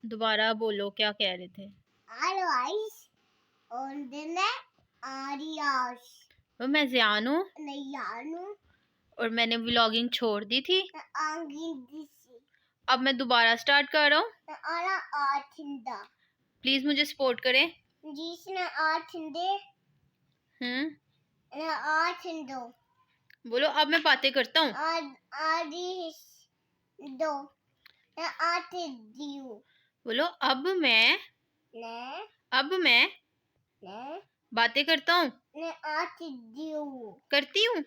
दोबारा बोलो, क्या कह रहे थे? वो मैं ज़ियान हूँ और मैंने व्लॉगिंग छोड़ दी थी। अब मैं दोबारा स्टार्ट कर रहा हूँ। प्लीज मुझे सपोर्ट करें। बोलो, अब मैं बातें करता हूँ। बोलो, अब मैं बातें करता हूँ। करती हूँ।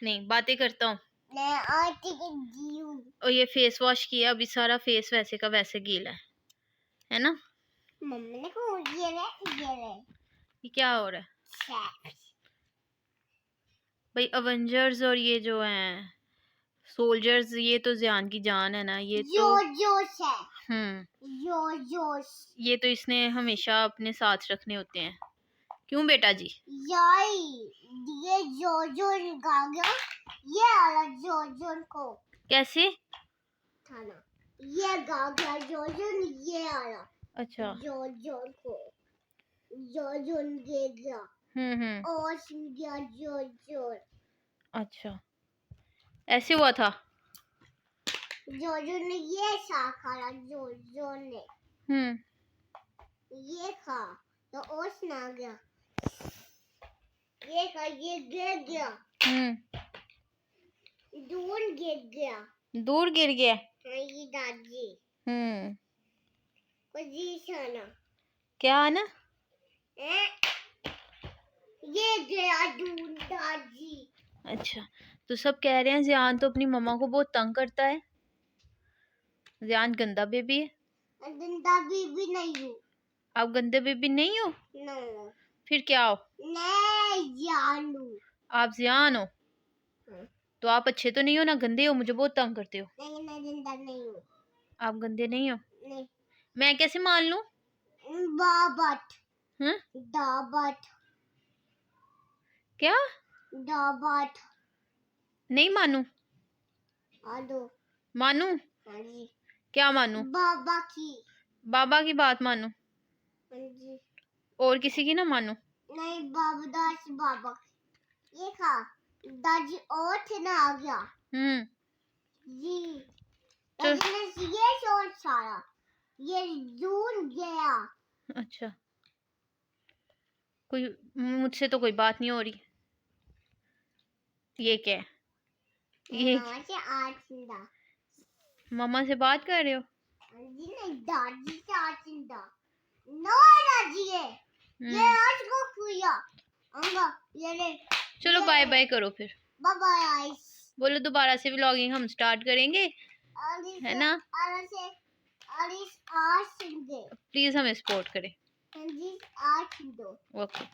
नहीं, बातें करता हूँ। और ये फेस वॉश किया, अभी सारा फेस वैसे का वैसे गीला है ना? ये क्या हो रहा है भाई? अवेंजर्स और ये जो हैं सोल्जर्स, ये तो ज़ियान की जान है ना। ये तो जोश है। ये तो इसने हमेशा अपने साथ रखने होते हैं। क्यों बेटा जी? ये को कैसे थाना? ये अच्छा को गिर गया। और अच्छा, ऐसे हुआ था। जोजो ने ये खाया, जोजो ने ये खा तो ओस ना गया। ये खा, ये गिर गया। दूर गिर गया। दूर गिर गया। ये दादी। क्या आना? ये गया दूर दादी। अच्छा, तो सब कह रहे हैं ज़ियान तो अपनी मम्मा को बहुत तंग करता है। ज़ियान गंदा बेबी है। गंदा बेबी नहीं हूँ। आप गंदे बेबी नहीं हो? नहीं। फिर क्या हो? ज़ियान हूँ। आप ज़ियान हो? तो आप अच्छे तो नहीं हो ना, गंदे हो, मुझे बहुत तंग करते हो। नहीं, मैं गंदा नहीं हूँ। आप गंदे नहीं हो? नहीं। मैं कैसे मान लूं? दाबट। क्या? दाबट। नहीं मानू? मानू? हाँ जी। क्या मानू? बाबा की बात मानू? हाँ जी। और किसी की ना मानू? नहीं, बाबा। ये खा, दादी और थे ना आ गया। जी। ये शोर सारा, ये दूर गया। अच्छा, कोई मुझसे तो कोई बात नहीं हो रही। ये क्या है? ये मम्मा से बात कर रहे हो? जी नहीं, दादी से नो दादी है। ये आज को खुया ये चलो बाय बाय करो फिर। Bye bye. बोलो दोबारा से व्लॉगिंग हम स्टार्ट करेंगे, है ना? प्लीज हमें सपोर्ट करें। ओके।